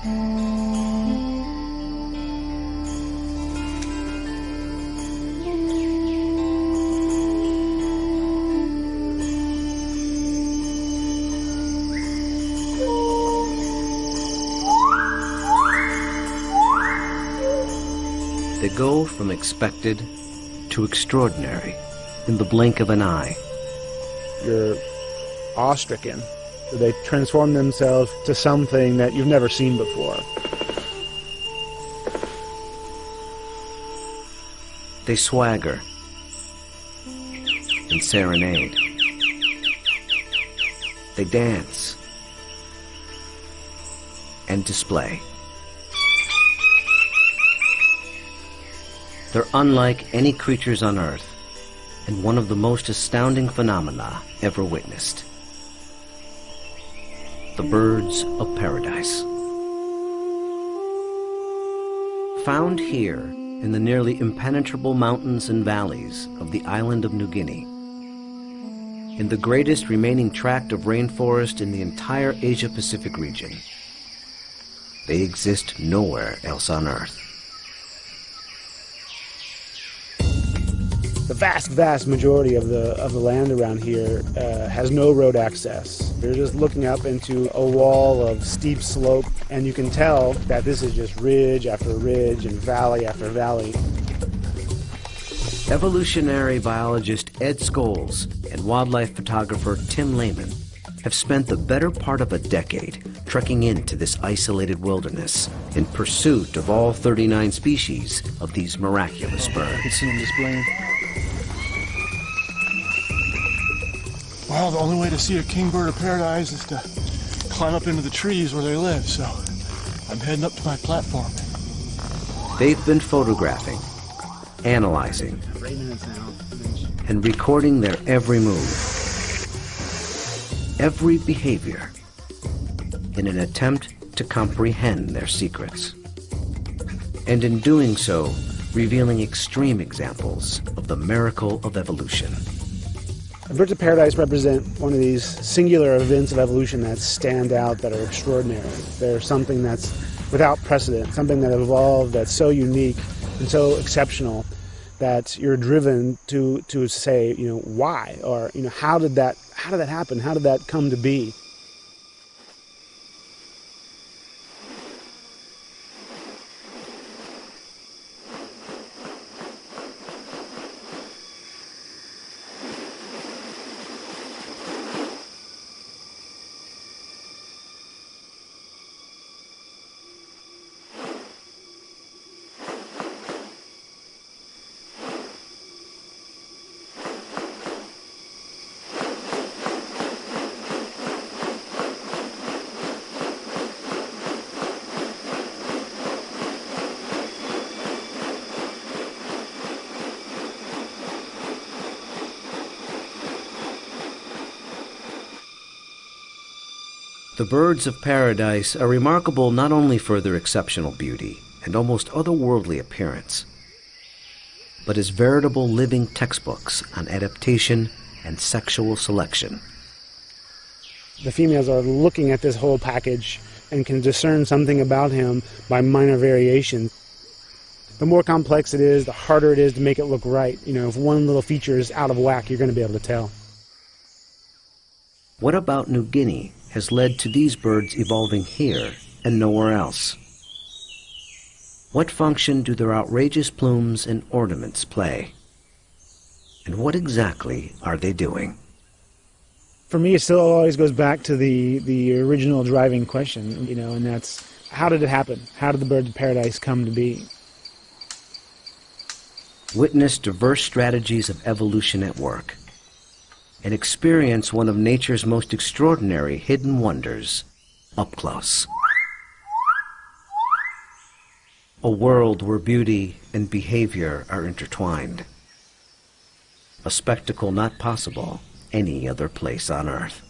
They go from expected to extraordinary in the blink of an eye. You're awestricken. They transform themselves to something that you've never seen before. They swagger and serenade. They dance and display. They're unlike any creatures on Earth, and one of the most astounding phenomena ever witnessed. The birds of paradise. Found here in the nearly impenetrable mountains and valleys of the island of New Guinea, in the greatest remaining tract of rainforest in the entire Asia-Pacific region, they exist nowhere else on Earth. The vast majority of the land around here has no road access. You're just looking up into a wall of steep slope, and you can tell that this is just ridge after ridge and valley after valley. Evolutionary biologist Ed Scholes and wildlife photographer Tim Lehman have spent the better part of a decade trekking into this isolated wilderness in pursuit of all 39 species of these miraculous birds. You can see them displaying. Well, the only way to see a kingbird of paradise is to climb up into the trees where they live, so I'm heading up to my platform. They've been photographing, analyzing, and recording their every move, every behavior, in an attempt to comprehend their secrets. And in doing so, revealing extreme examples of the miracle of evolution. Birds of paradise represent one of these singular events of evolution that stand out, that are extraordinary. They're something that's without precedent, something that evolved that's so unique and so exceptional that you're driven to say, why? Or, how did that happen? How did that come to be? The birds of paradise are remarkable not only for their exceptional beauty and almost otherworldly appearance, but as veritable living textbooks on adaptation and sexual selection. The females are looking at this whole package and can discern something about him by minor variations. The more complex it is, the harder it is to make it look right. If one little feature is out of whack, you're going to be able to tell. What about New Guinea has led to these birds evolving here and nowhere else? What function do their outrageous plumes and ornaments play? And what exactly are they doing? For me, it still always goes back to the original driving question, and that's, how did it happen? How did the birds of paradise come to be? Witness diverse strategies of evolution at work, and experience one of nature's most extraordinary hidden wonders up close. A world where beauty and behavior are intertwined. A spectacle not possible any other place on Earth.